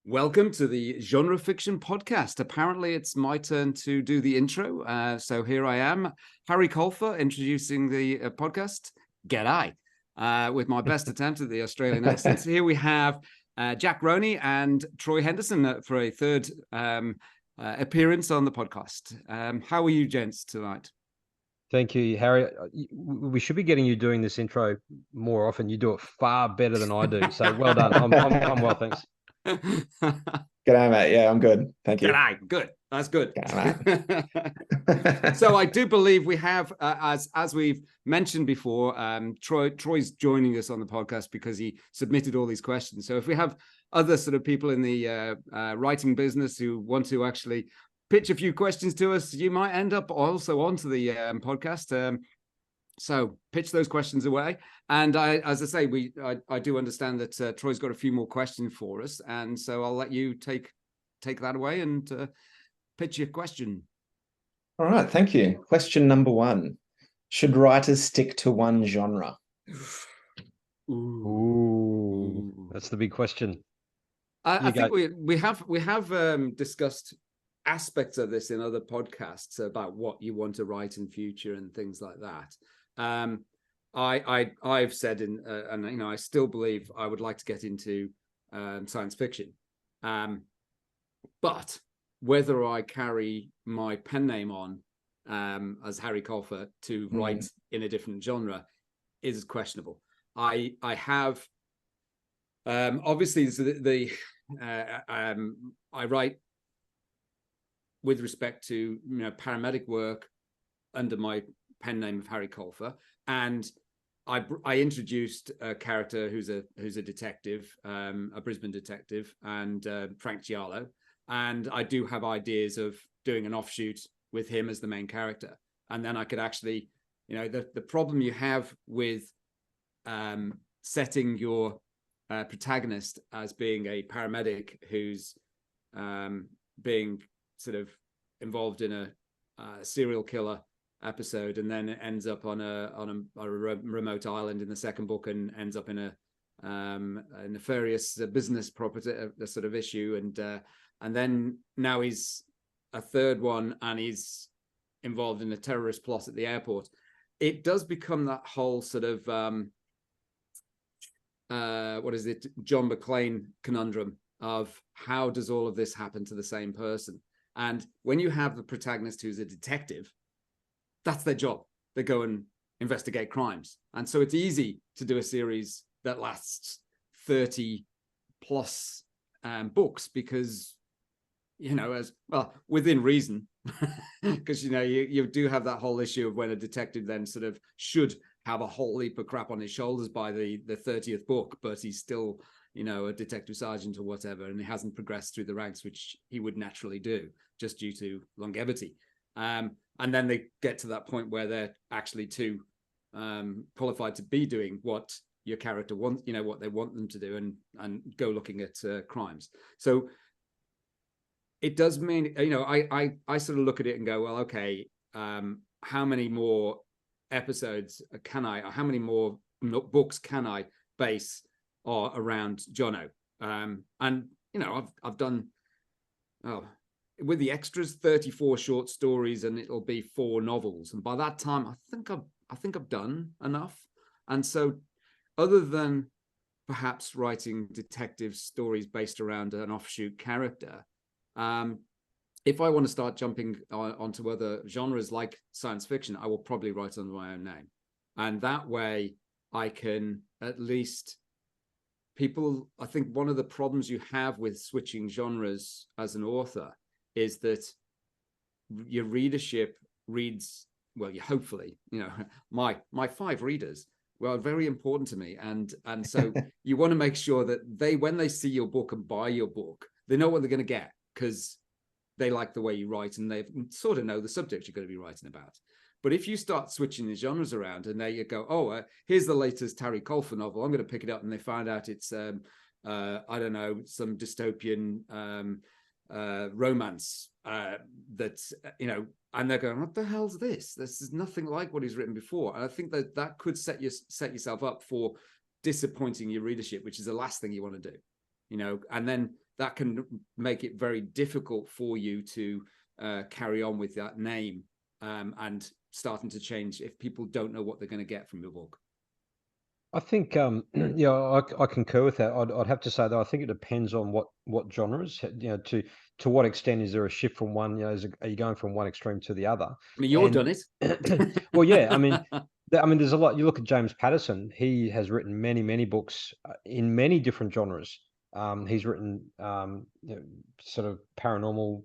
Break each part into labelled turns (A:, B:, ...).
A: Welcome to the Genre Fiction Podcast. Apparently, it's my turn to do the intro. So here I am, Harry Colfer, introducing the podcast. G'day, with my best attempt at the Australian accent. Here we have Jack Roney and Troy Henderson for a third appearance on the podcast. How are you, gents, tonight?
B: Thank you, Harry. We should be getting you doing this intro more often. You do it far better than I do. So well done. I'm well, thanks.
C: G'day, mate. Yeah, I'm good. Thank you.
A: G'day. Good. That's good.
C: G'day,
A: So I do believe we have, as we've mentioned before, Troy's joining us on the podcast because he submitted all these questions. So if we have other sort of people in the writing business who want to actually pitch a few questions to us, you might end up also onto the podcast. So pitch those questions away. And as I say, I do understand that Troy's got a few more questions for us. And so I'll let you take that away and pitch your question.
C: All right. Thank you. Question number one. Should writers stick to one genre?
B: Ooh, that's the big question.
A: I think we have discussed aspects of this in other podcasts about what you want to write in future and things like that. I've said and I still believe I would like to get into science fiction, but whether I carry my pen name on as Harry Colfer to write in a different genre is questionable. I have obviously I write with respect to paramedic work under my pen name of Harry Colfer, and I introduced a character who's a detective, a Brisbane detective, and Frank Giallo, and I do have ideas of doing an offshoot with him as the main character, and then I could actually, the problem you have with setting your protagonist as being a paramedic who's being sort of involved in a serial killer episode, and then it ends up on a remote island in the second book, and ends up in a nefarious business property sort of issue, and then now he's a third one, and he's involved in a terrorist plot at the airport. It does become that whole sort of what is it, John McClane conundrum of how does all of this happen to the same person? And when you have the protagonist who's a detective, that's their job. They go and investigate crimes. And so it's easy to do a series that lasts 30 plus books because, as well, within reason, because, you do have that whole issue of when a detective then sort of should have a whole heap of crap on his shoulders by the 30th book, but he's still, a detective sergeant or whatever, and he hasn't progressed through the ranks, which he would naturally do just due to longevity. And then they get to that point where they're actually too qualified to be doing what your character wants, what they want them to do, and go looking at crimes. So it does mean, I sort of look at it and go, well, okay, how many more episodes can I, or how many more books can I base around Jono? And I've done with the extras 34 short stories, and it'll be 4 novels, and by that time I think I've done enough. And so other than perhaps writing detective stories based around an offshoot character, if I want to start jumping onto other genres like science fiction, I will probably write under my own name, and that way I can at least people. I think one of the problems you have with switching genres as an author is that your readership reads well. You hopefully, my 5 readers are very important to me, and so you want to make sure that when they see your book and buy your book, they know what they're going to get because they like the way you write and they sort of know the subject you're going to be writing about. But if you start switching the genres around, and there you go, here's the latest Harry Colfer novel, I'm going to pick it up, and they find out it's I don't know, some dystopian romance that's and they're going, what the hell's this? This is nothing like what he's written before. And I think that could set yourself up for disappointing your readership, which is the last thing you want to do. And then that can make it very difficult for you to carry on with that name, and starting to change if people don't know what they're going to get from your book.
B: I think, yeah, I concur with that. I'd have to say though, I think it depends on what genres. To what extent is there a shift from one? Are you going from one extreme to the other?
A: I mean, you've done it.
B: Well, yeah. I mean, there's a lot. You look at James Patterson. He has written many books in many different genres. He's written sort of paranormal,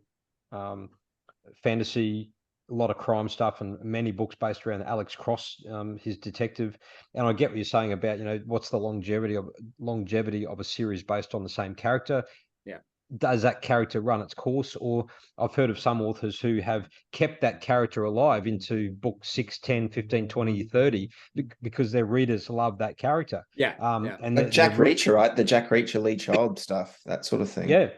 B: fantasy, a lot of crime stuff, and many books based around Alex Cross, his detective. And I get what you're saying about, what's the longevity of a series based on the same character.
A: Yeah.
B: Does that character run its course? Or I've heard of some authors who have kept that character alive into book 6, 10, 15, 20, 30 because their readers love that character.
A: Yeah.
C: And like Jack Reacher, right? The Jack Reacher Lee Child stuff, that sort of thing.
B: Yeah.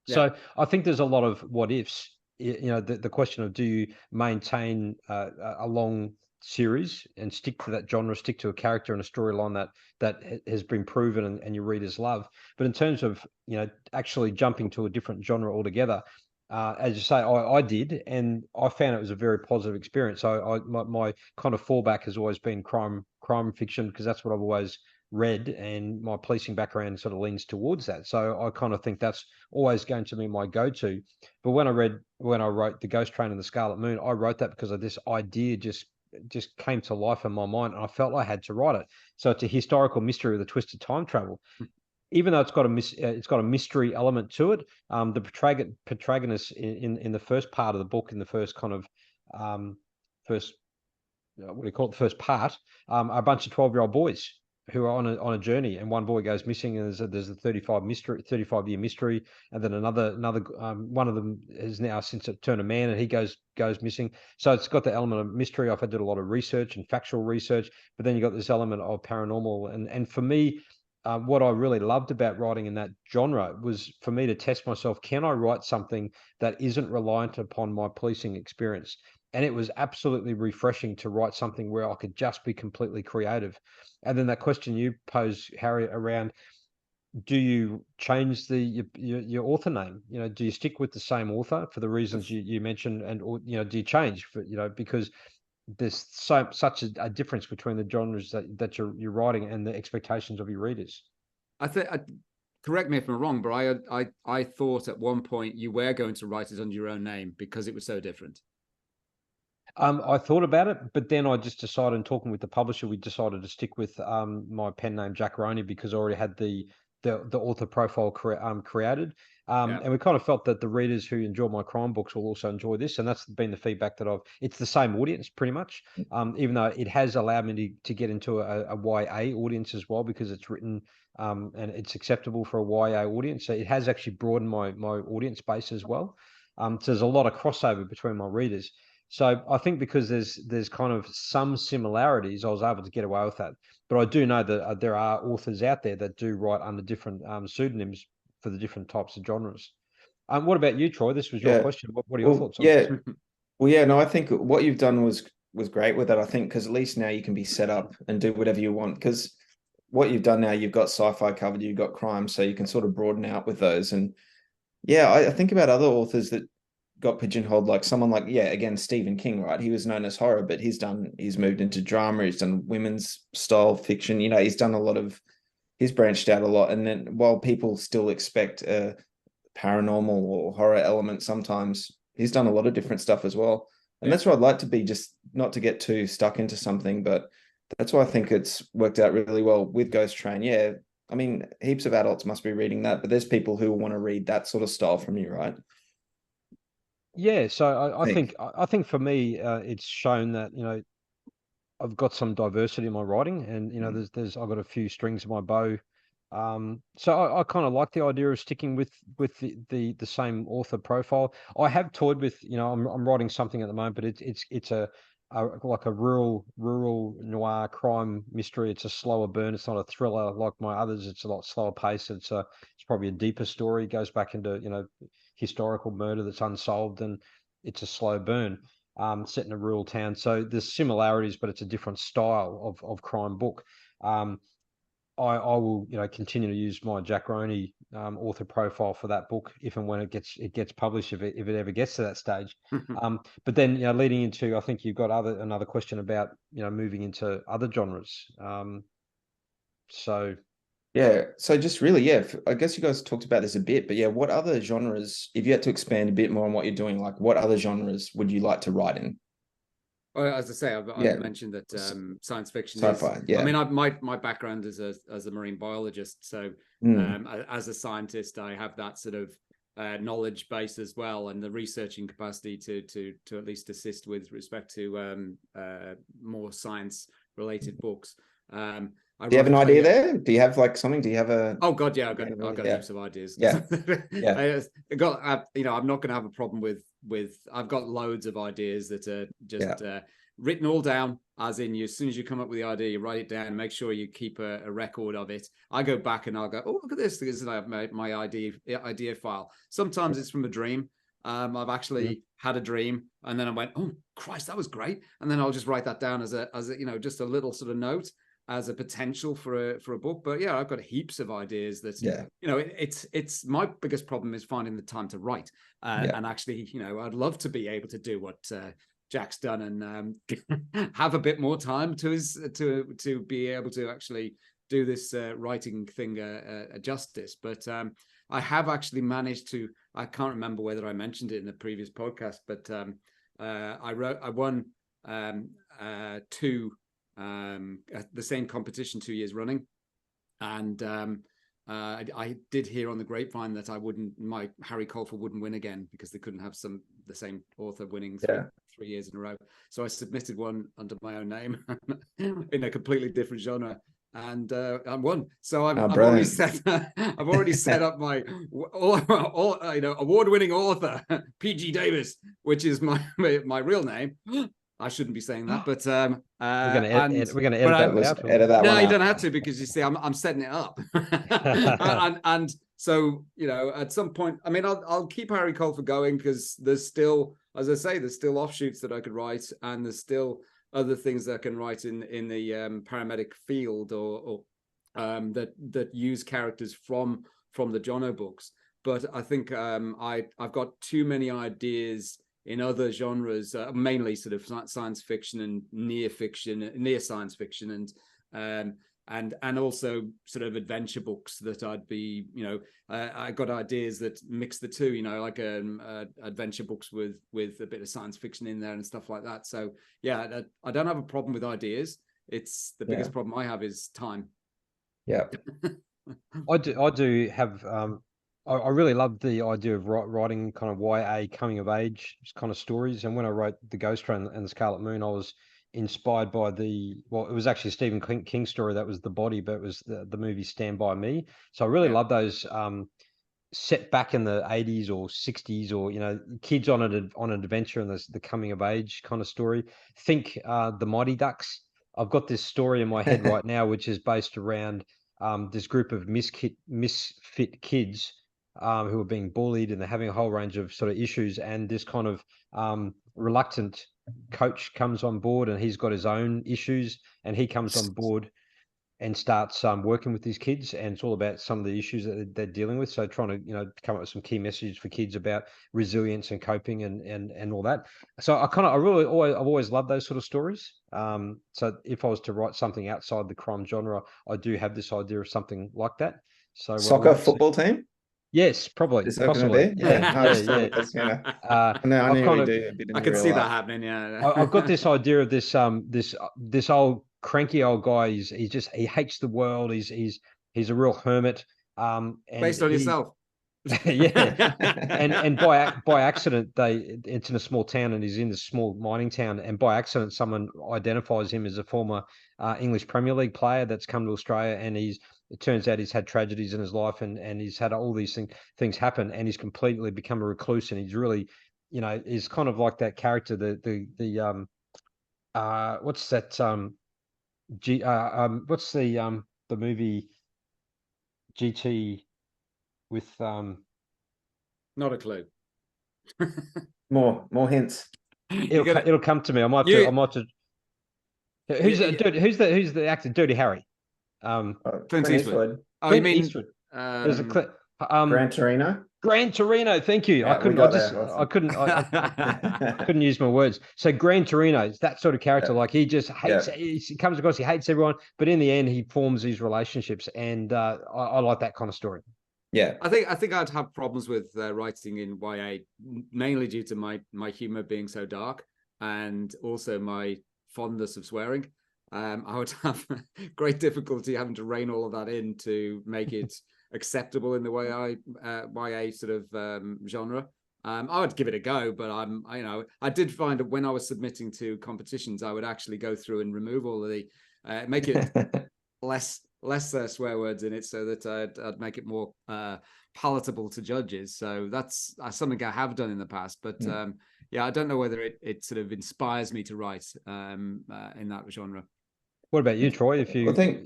B: So I think there's a lot of what ifs. The question of, do you maintain a long series and stick to that genre, stick to a character and a storyline that has been proven and your readers love. But in terms of actually jumping to a different genre altogether, as you say, I did, and I found it was a very positive experience. So my kind of fallback has always been crime fiction, because that's what I've always read, and my policing background sort of leans towards that. So I kind of think that's always going to be my go-to. But when I wrote The Ghost Train and the Scarlet Moon, I wrote that because of this idea just came to life in my mind, and I felt I had to write it. So it's a historical mystery with a twist of time travel. Even though it's got a mystery element to it, the protagonist in the first part of the book, in the first kind of first what do you call it, the first part, are a bunch of 12-year-old boys who are on a journey, and one boy goes missing, and there's a 35-year mystery, and then another one of them is now since it turned a man, and he goes missing. So it's got the element of mystery. I've did a lot of research and factual research, but then you got this element of paranormal, and for me, what I really loved about writing in that genre was for me to test myself. Can I write something that isn't reliant upon my policing experience? And it was absolutely refreshing to write something where I could just be completely creative. And then that question you pose, Harry, around, do you change your author name? Do you stick with the same author for the reasons you mentioned, or do you change because there's such a difference between the genres that you're writing and the expectations of your readers?
A: I think, correct me if I'm wrong, but I thought at one point you were going to write it under your own name because it was so different.
B: I thought about it, but then I just decided, in talking with the publisher, we decided to stick with my pen name, Jack Roney, because I already had the author profile created. And we kind of felt that the readers who enjoy my crime books will also enjoy this. And that's been the feedback that it's the same audience pretty much, even though it has allowed me to get into a YA audience as well, because it's written and it's acceptable for a YA audience. So it has actually broadened my audience base as well. So there's a lot of crossover between my readers. So I think because there's kind of some similarities, I was able to get away with that. But I do know that there are authors out there that do write under different pseudonyms for the different types of genres. What about you, Troy? This was your question. What are your thoughts on this?
C: Well, yeah, no, I think what you've done was great with that. I think because at least now you can be set up and do whatever you want. Because what you've done now, you've got sci-fi covered, you've got crime, so you can sort of broaden out with those. And yeah, I think about other authors that got pigeonholed, like someone like, again, Stephen King, right? He was known as horror, but he's moved into drama, he's done women's style fiction, he's done he's branched out a lot. And then while people still expect a paranormal or horror element, sometimes he's done a lot of different stuff as well. And that's where I'd like to be, just not to get too stuck into something, but that's why I think it's worked out really well with Ghost Train. Yeah, I mean, heaps of adults must be reading that, but there's people who want to read that sort of style from you, right?
B: Yeah, so I think for me, it's shown that I've got some diversity in my writing, and there's I've got a few strings in my bow. So I kind of like the idea of sticking with the same author profile. I have toyed with, I'm writing something at the moment, but it's like a rural noir crime mystery. It's a slower burn. It's not a thriller like my others. It's a lot slower pace. It's probably a deeper story. It goes back into historical murder that's unsolved, and it's a slow burn. Set in a rural town. So there's similarities, but it's a different style of crime book. I will, continue to use my Jack Roney author profile for that book if and when it gets published, if it ever gets to that stage. But then, leading into, I think you've got another question about, moving into other genres. So
C: just really, I guess you guys talked about this a bit, but what other genres, if you had to expand a bit more on what you're doing, like what other genres would you like to write in?
A: Well, as I say, I've mentioned that science fiction
C: sci-fi,
A: is. I mean, my background is as a marine biologist, so as a scientist, I have that sort of knowledge base as well, and the researching capacity to at least assist with respect to more science related books.
C: Do you have an idea there? Do you have like something? Do you have a?
A: Oh God, yeah, I've got heaps of ideas.
C: Yeah,
A: I'm not going to have a problem with. I've got loads of ideas that are just written all down. As in, as soon as you come up with the idea, you write it down. Make sure you keep a record of it. I go back and I'll go, oh, look at this. This is my idea file. Sometimes it's from a dream. I've actually had a dream, and then I went, oh Christ, that was great. And then I'll just write that down as a just a little sort of note as a potential for a book. But I've got heaps of ideas that it's my biggest problem is finding the time to write, and actually I'd love to be able to do what Jack's done and have a bit more time to be able to actually do this writing thing justice. But I have actually managed to, I can't remember whether I mentioned it in the previous podcast, but I won two the same competition 2 years running, and I did hear on the grapevine that my Harry Colfer wouldn't win again because they couldn't have the same author winning 3 years in a row. So I submitted one under my own name in a completely different genre, and I won. So I've already set up my award-winning author PG Davis, which is my real name. I shouldn't be saying that, but
B: we're going to edit that out.
A: No, you don't have to, because you see, I'm setting it up, and so at some point, I mean, I'll keep Harry Colfer going because there's still, as I say, there's still offshoots that I could write, and there's still other things that I can write in the paramedic field or that use characters from the Jono books. But I think I've got too many ideas in other genres, mainly sort of science fiction and near science fiction, and also sort of adventure books that I'd be, I got ideas that mix the two, like adventure books with a bit of science fiction in there and stuff like that. So I don't have a problem with ideas. It's the biggest problem I have is time.
C: Yeah,
B: I do have. I really love the idea of writing kind of YA coming of age kind of stories. And when I wrote The Ghost Train and The Scarlet Moon, I was inspired by it was actually a Stephen King story that was The Body, but it was the movie Stand By Me. So I really love those set back in the 80s or 60s, or kids on an adventure and the coming of age kind of story. Think The Mighty Ducks. I've got this story in my head right now, which is based around this group of misfit kids who are being bullied, and they're having a whole range of sort of issues. And this kind of reluctant coach comes on board, and he's got his own issues, and he comes on board and starts working with these kids, and it's all about some of the issues that they're dealing with. So trying to come up with some key messages for kids about resilience and coping and all that. So I've always loved those sort of stories. So if I was to write something outside the crime genre, I do have this idea of something like that. So
C: soccer football team.
B: Yes, probably.
C: Is that possibly? Yeah.
A: I can see that happening. Yeah.
B: I've got this idea of this old cranky old guy. He hates the world. He's a real hermit. And
A: based on yourself.
B: Yeah. and by accident, it's in a small town, and he's in this small mining town, and by accident someone identifies him as a former English Premier League player that's come to Australia, and it turns out he's had tragedies in his life, and he's had all these things happen, and he's completely become a recluse, and he's really, is kind of like that character, what's that what's the movie GT with
A: not a clue.
C: more hints.
B: It'll come to me. I might. Who's the actor? Dirty Harry.
A: Clint Eastwood. Oh, you
B: Clint
A: mean
B: Eastwood. There's a clip.
C: Gran Torino.
B: Gran Torino. Thank you.
C: Yeah,
B: I couldn't. I couldn't use my words. So Gran Torino is that sort of character. Like he just hates. He comes across. He hates everyone, but in the end, he forms these relationships, and I like that kind of story.
C: Yeah,
A: I think I'd have problems with writing in YA, mainly due to my humor being so dark, and also my fondness of swearing. I would have great difficulty having to rein all of that in to make it acceptable in the way YA sort of genre. I would give it a go, but I did find that when I was submitting to competitions, I would actually go through and remove all of the make it less swear words in it, so that I'd make it more palatable to judges. So that's something I have done in the past, but I don't know whether it sort of inspires me to write in that genre.
B: What about you, Troy?
C: I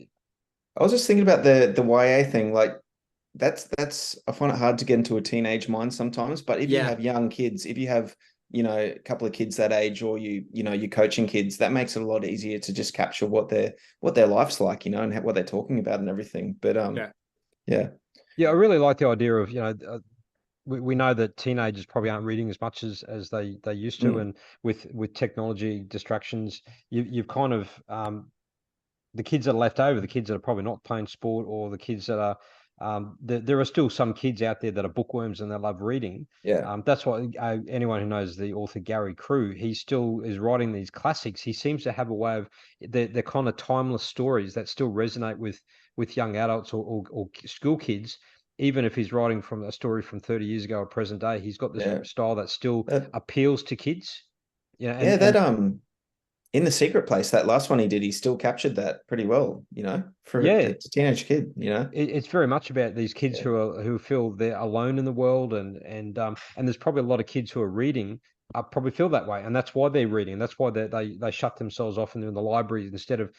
C: was just thinking about the YA thing. Like that's I find it hard to get into a teenage mind sometimes. But if you have young kids, if you have a couple of kids that age, or you're coaching kids, that makes it a lot easier to just capture what their life's like, and what they're talking about and everything. But I
B: really like the idea of we know that teenagers probably aren't reading as much as they used to, and with technology distractions, you've kind of the kids that are left over, the kids that are probably not playing sport, or the kids that are there are still some kids out there that are bookworms and they love reading. That's why anyone who knows the author Gary Crew, he still is writing these classics. He seems to have a way of they're kind of timeless stories that still resonate with young adults or school kids. Even if he's writing from a story from 30 years ago or present day, he's got this style that still appeals to kids.
C: In The Secret Place, that last one he did, he still captured that pretty well, for a teenage kid,
B: It's very much about these kids who feel they're alone in the world, and there's probably a lot of kids who are reading probably feel that way, and that's why they're reading. That's why they shut themselves off in the library instead of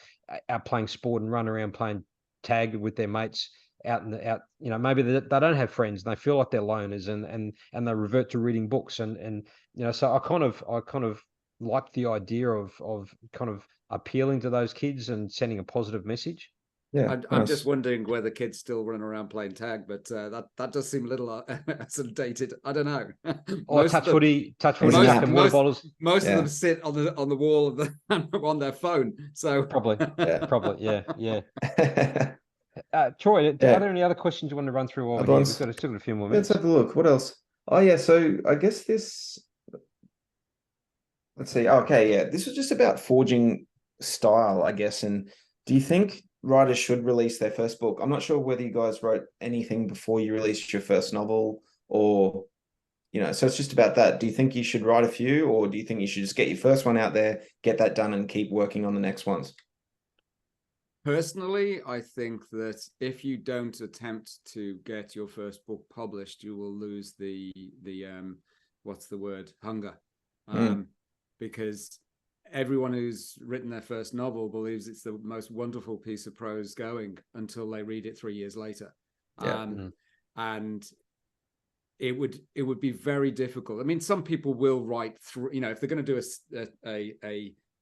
B: out playing sport and run around playing tag with their mates out. Maybe they don't have friends and they feel like they're loners, and they revert to reading books, and so I kind of like the idea of kind of appealing to those kids and sending a positive message.
A: I'm just wondering whether kids still run around playing tag, but that does seem a little sort of dated. I don't know.
B: Touch footy,
A: most
B: bottles.
A: Most of them sit on the wall of on their phone. So
B: probably, yeah. Troy, are there any other questions you want to run through over here? We've still got a few more minutes.
C: Let's have a look. What else? Oh yeah, so I guess this. Let's see. Okay, yeah. This was just about forging style, I guess. And do you think writers should release their first book? I'm not sure whether you guys wrote anything before you released your first novel, or, so it's just about that. Do you think you should write a few, or do you think you should just get your first one out there, get that done, and keep working on the next ones?
A: Personally, I think that if you don't attempt to get your first book published, you will lose the what's the word? Hunger. Because everyone who's written their first novel believes it's the most wonderful piece of prose going until they read it 3 years later. And it would be very difficult. I mean, some people will write through, if they're going to do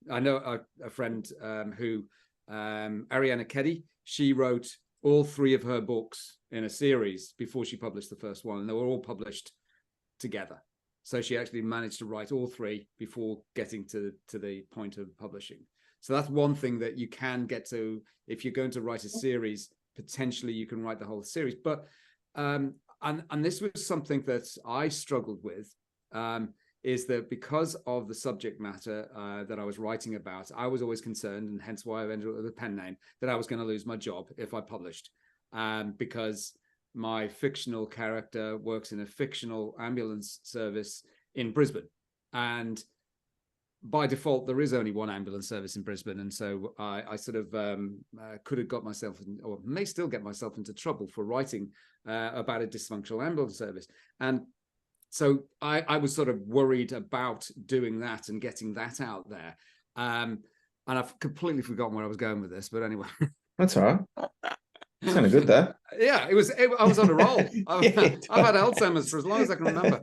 A: I know a friend who, Ariana Keddy, she wrote all 3 of her books in a series before she published the first one, and they were all published together. So she actually managed to write all 3 before getting to the point of publishing. So that's one thing that you can get to. If you're going to write a series, potentially you can write the whole series. But and this was something that I struggled with, is that because of the subject matter that I was writing about, I was always concerned, and hence why I ended up with a pen name, that I was going to lose my job if I published, because my fictional character works in a fictional ambulance service in Brisbane, and by default there is only one ambulance service in Brisbane, and so I sort of could have got myself or may still get myself into trouble for writing about a dysfunctional ambulance service. And so I was sort of worried about doing that and getting that out there, and I've completely forgotten where I was going with this, but anyway.
C: That's all right. Sounded good there.
A: Yeah, I was on a roll. I've had Alzheimer's for as long as I can remember.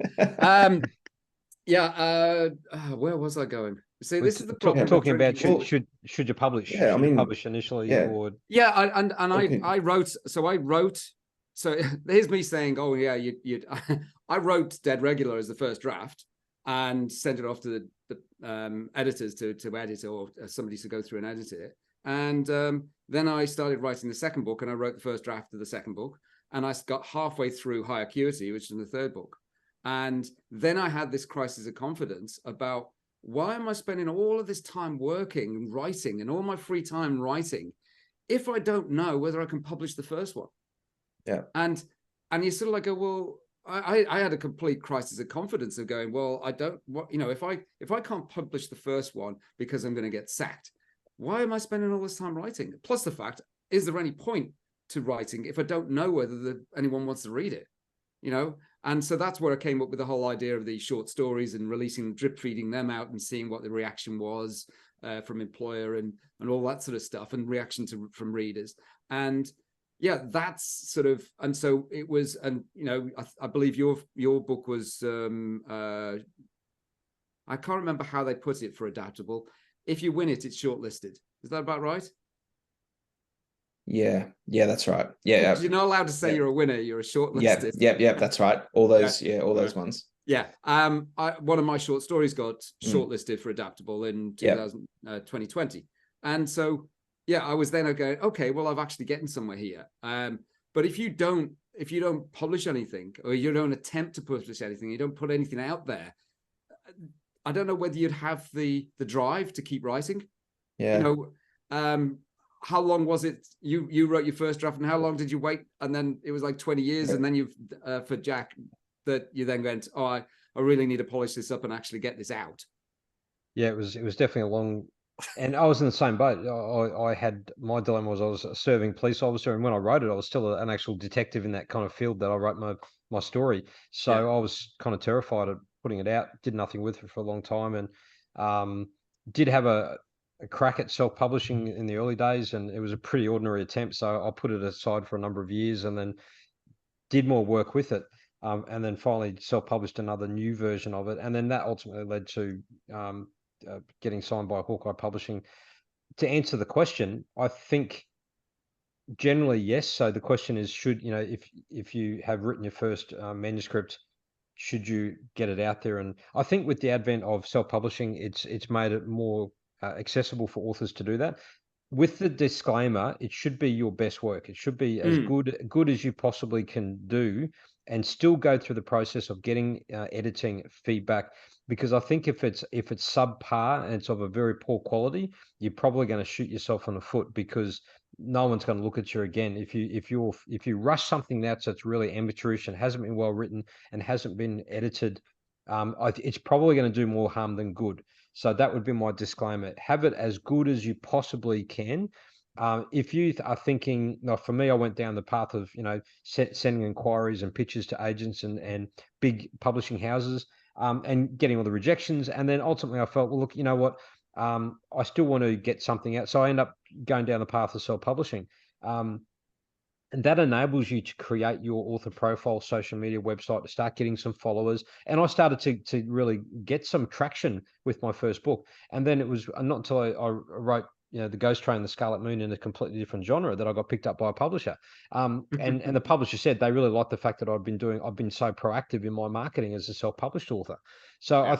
A: Where was I going? See,
B: We're
A: this is the problem with
B: talking about
A: drinking.
B: should you publish?
C: Yeah, I
B: Should you
C: mean,
B: publish initially,
C: yeah.
B: or
A: Yeah, and
C: Okay.
A: I wrote. So here's me saying, oh yeah, you I wrote Dead Regular as the first draft and sent it off to the editors to edit, or somebody to go through and edit it. And then I started writing the second book, and I wrote the first draft of the second book, and I got halfway through High Acuity, which is the third book. And then I had this crisis of confidence about, why am I spending all of this time working and writing and all my free time writing if I don't know whether I can publish the first one?
C: Yeah.
A: And you sort of like go, well, I had a complete crisis of confidence of going, well, I don't, what, you know, if I can't publish the first one because I'm going to get sacked, why am I spending all this time writing? Plus the fact, is there any point to writing if I don't know whether anyone wants to read it? You know? And so that's where I came up with the whole idea of these short stories and releasing, drip feeding them out and seeing what the reaction was from employer and all that sort of stuff, and reaction from readers. And yeah, that's sort of, and so it was, and you know, I believe your book was, I can't remember how they put it for adaptable. If you win it, it's shortlisted. Is that about right?
C: Yeah, that's right. Yeah,
A: You're not allowed to say you're a winner. You're a shortlisted.
C: Yeah, that's right. All those, all those ones.
A: Yeah. One of my short stories got shortlisted for adaptable in 2020. And so, yeah, I was then going, okay, well, I've actually getting somewhere here. But if you don't publish anything, or you don't attempt to publish anything, you don't put anything out there, I don't know whether you'd have the drive to keep writing.
C: Yeah.
A: You know, how long was it you wrote your first draft, and how long did you wait? And then it was like 20 years, and then you've for Jack, that you then went, oh, I really need to polish this up and actually get this out.
B: Yeah, it was definitely a long, and I was in the same boat. I had, my dilemma was I was a serving police officer, and when I wrote it, I was still an actual detective in that kind of field that I wrote my story. So I was kind of terrified of putting it out. Did nothing with it for a long time, and did have a crack at self-publishing in the early days, and it was a pretty ordinary attempt. So I put it aside for a number of years, and then did more work with it. And then finally self-published another new version of it. And then that ultimately led to getting signed by Hawkeye Publishing. To answer the question, I think generally yes. So the question is, should, you know, if you have written your first manuscript, should you get it out there? And I think with the advent of self-publishing, it's made it more accessible for authors to do that. With the disclaimer, it should be your best work. It should be as good as you possibly can do, and still go through the process of getting editing feedback. Because I think if it's subpar and it's of a very poor quality, you're probably going to shoot yourself in the foot, because no one's going to look at you again. If you rush something that's really amateurish and hasn't been well written and hasn't been edited, it's probably going to do more harm than good. So that would be my disclaimer. Have it as good as you possibly can. If you are thinking, no, for me, I went down the path of, you know, sending inquiries and pitches to agents and big publishing houses, and getting all the rejections. And then ultimately I felt, well, look, you know what? I still want to get something out. So I end up going down the path of self-publishing. And that enables you to create your author profile, social media website, to start getting some followers. And I started to really get some traction with my first book. And then it was not until I wrote, you know, The Ghost Train, The Scarlet Moon, in a completely different genre, that I got picked up by a publisher. And the publisher said they really liked the fact that I've been so proactive in my marketing as a self-published author. So yeah.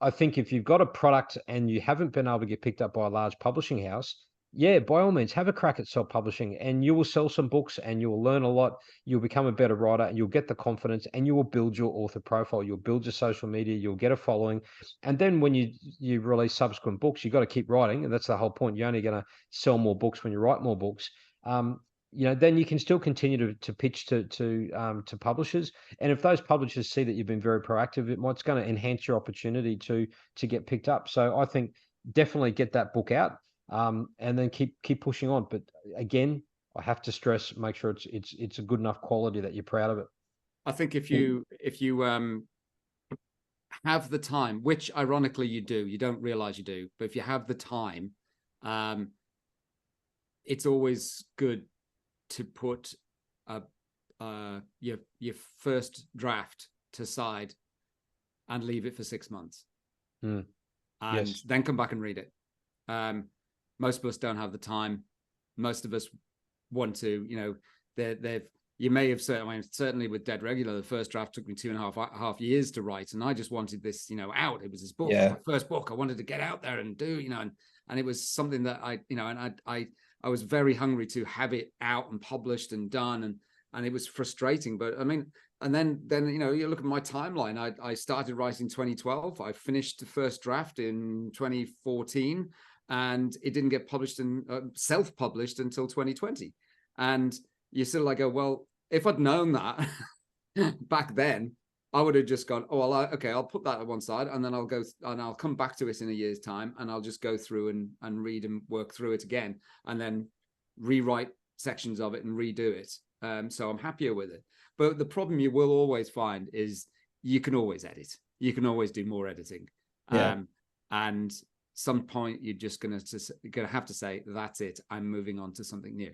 B: I think if you've got a product and you haven't been able to get picked up by a large publishing house, yeah, by all means, have a crack at self-publishing, and you will sell some books and you will learn a lot. You'll become a better writer, and you'll get the confidence, and you will build your author profile. You'll build your social media. You'll get a following. And then when you release subsequent books, you've got to keep writing. And that's the whole point. You're only going to sell more books when you write more books. You know, then you can still continue to pitch to publishers. And if those publishers see that you've been very proactive, it's going to enhance your opportunity to get picked up. So I think definitely get that book out. And then keep pushing on. But again, I have to stress, make sure it's a good enough quality that you're proud of it.
A: I think if you have the time, which ironically you do, you don't realize you do, but if you have the time, it's always good to put your first draft to side and leave it for 6 months. and then come back and read it. Most of us don't have the time. Most of us want to, you know, they've you may have said, I mean, certainly with Dead Regular, the first draft took me 2.5 years to write, and I just wanted this, you know, out. It was this book, my first book. I wanted to get out there and do, you know, and it was something that I, you know, and I was very hungry to have it out and published and done, and it was frustrating. But I mean, and then you know, you look at my timeline. I started writing 2012. I finished the first draft in 2014, and it didn't get published and self-published until 2020. And you sort of like go, well, if I'd known that back then, I would have just gone, oh, well, okay, I'll put that at one side, and then I'll go and I'll come back to it in a year's time, and I'll just go through and read and work through it again, and then rewrite sections of it and redo it. So I'm happier with it. But the problem you will always find is you can always edit. You can always do more editing. And some point you're just gonna have to say, that's it, I'm moving on to something new.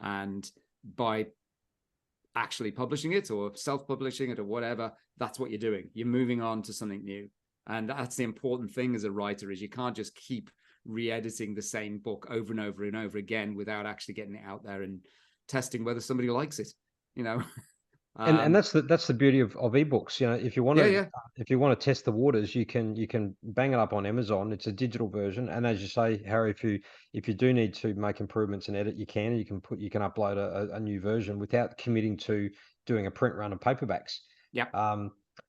A: And by actually publishing it or self-publishing it or whatever, that's what you're doing. You're moving on to something new. And that's the important thing as a writer, is you can't just keep re-editing the same book over and over and over again without actually getting it out there and testing whether somebody likes it, you know.
B: And that's the beauty of ebooks. You know, if you want to if you want to test the waters, you can bang it up on Amazon. It's a digital version, and as you say, Harry, if you do need to make improvements and edit, you can upload a new version without committing to doing a print run of paperbacks.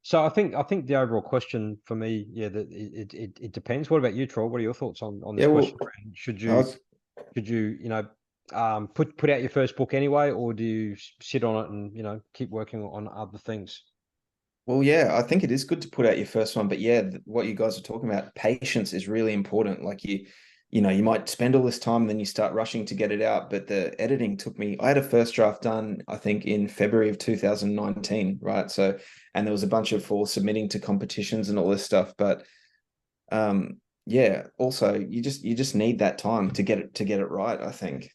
B: So I think the overall question for me, that it depends. What about you, Troy? What are your thoughts on this question? Should you you know, put out your first book anyway, or do you sit on it and, you know, keep working on other things?
C: Well, yeah, I think it is good to put out your first one, but yeah, what you guys are talking about, patience is really important. Like you know, you might spend all this time and then you start rushing to get it out, but the editing took me, I had a first draft done, I think in February of 2019, right? So, and there was a bunch for submitting to competitions and all this stuff, but yeah, also you just need that time to get it right, I think.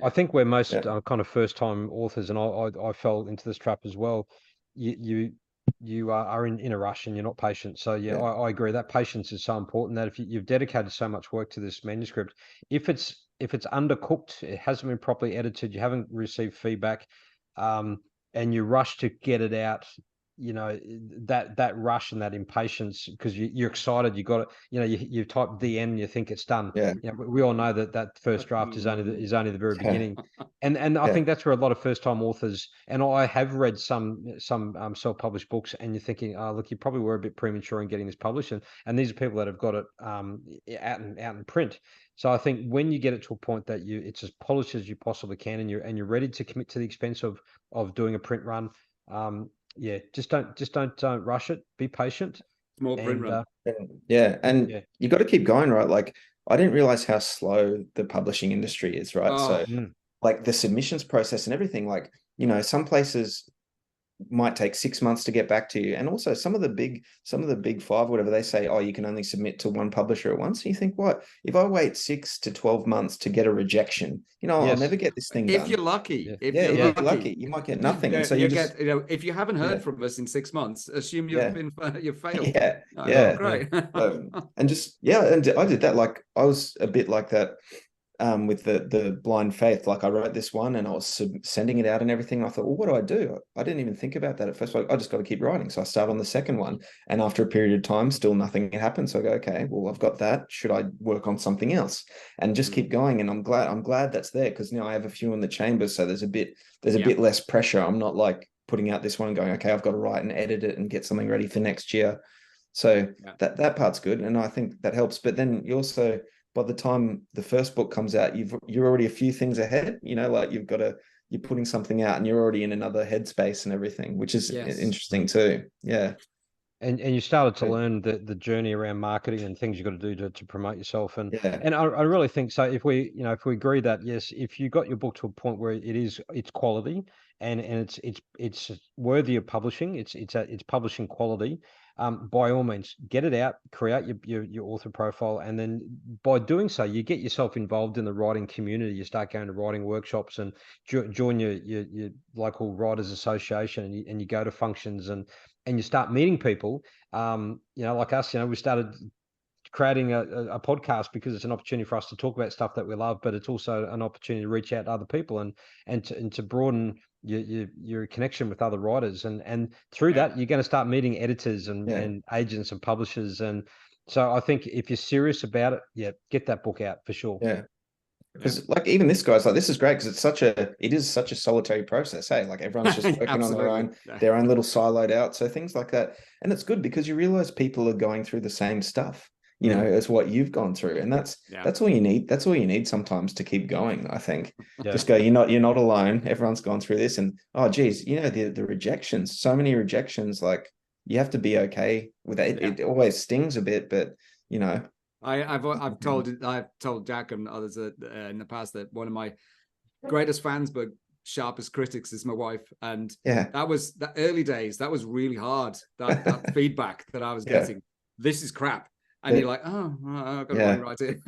B: I think we're most kind of first-time authors, and I fell into this trap as well. You are in a rush and you're not patient. So I agree that patience is so important. That if you've dedicated so much work to this manuscript, if it's undercooked, it hasn't been properly edited, you haven't received feedback, and you rush to get it out, you know, that rush and that impatience because you're excited, you got it, you know, you type the end, you think it's done. You know, we all know that first draft is only the very beginning, and I think that's where a lot of first time authors, and I have read some self-published books, and you're thinking, oh look, you probably were a bit premature in getting this published, and these are people that have got it out in print. So I think when you get it to a point that it's as polished as you possibly can, and you're ready to commit to the expense of doing a print run, just don't rush it. Be patient.
A: Small print run.
C: You got to keep going, right? Like I didn't realize how slow the publishing industry is, right? So like the submissions process and everything, like, you know, some places might take 6 months to get back to you, and also some of the big five, whatever, they say, oh, you can only submit to one publisher at once. And you think, what if I wait 6 to 12 months to get a rejection? You know, I'll never get this thing done.
A: If you're lucky,
C: if you're lucky, you might get nothing. And so you get,
A: you know, if you haven't heard from us in 6 months, assume you've failed.
C: Great. And just and I did that. Like I was a bit like that. With the blind faith, like I wrote this one and I was sending it out and everything. I thought, well, what do I do? I didn't even think about that at first. I just got to keep writing. So I start on the second one, and after a period of time, still nothing happened. So I go, okay, well, I've got that. Should I work on something else? And just keep going. And I'm glad that's there, because now I have a few in the chamber. So there's a bit less pressure. I'm not like putting out this one and going, okay, I've got to write and edit it and get something ready for next year. So that part's good, and I think that helps. But then you also, by the time the first book comes out, you're already a few things ahead, you know, like you're putting something out and you're already in another headspace and everything, which is interesting too.
B: And you started to learn the journey around marketing and things you've got to do to promote yourself. And I really think so. If we agree that, yes, if you got your book to a point where it's quality and it's worthy of publishing, it's publishing quality, by all means, get it out, create your author profile, and then by doing so, you get yourself involved in the writing community. You start going to writing workshops and join your local writers association, and you go to functions and you start meeting people. You know, like us, you know, we started creating a podcast because it's an opportunity for us to talk about stuff that we love, but it's also an opportunity to reach out to other people and to broaden your connection with other writers, and through that you're going to start meeting editors and agents and publishers. And so I think if you're serious about it, get that book out for sure.
C: Because like even this guy's like, this is great because it is such a solitary process. Hey, like everyone's just working on their own little siloed out. So things like that. And it's good because you realize people are going through the same stuff, you know, as what you've gone through. And that's all you need. That's all you need sometimes to keep going, I think. Just go, you're not alone. Everyone's gone through this. And oh geez, you know, the rejections, so many rejections, like you have to be okay with that. It always stings a bit, but you know.
A: I've told Jack and others in the past that one of my greatest fans but sharpest critics is my wife, and that was the early days. That was really hard. That feedback that I was getting. This is crap, and you're like, oh, I've got to write it.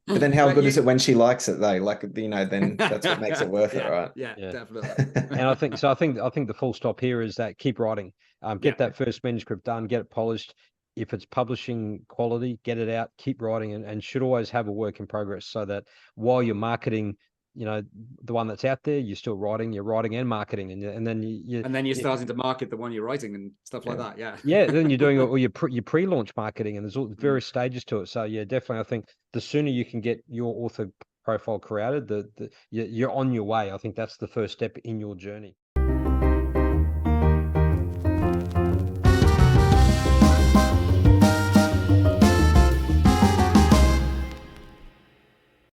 C: But then how good is it when she likes it though? Like, you know, then that's what makes it worth it, right?
A: Yeah, definitely.
B: And I think the full stop here is that keep writing. Get that first manuscript done, get it polished. If it's publishing quality, get it out, keep writing, and should always have a work in progress, so that while you're marketing, you know, the one that's out there, you're still writing, and marketing, and then you're
A: starting to market the one you're writing and stuff like that.
B: Then you're doing all your pre-launch marketing, and there's all various stages to it. So definitely, I think the sooner you can get your author profile created, you're on your way. I think that's the first step in your journey.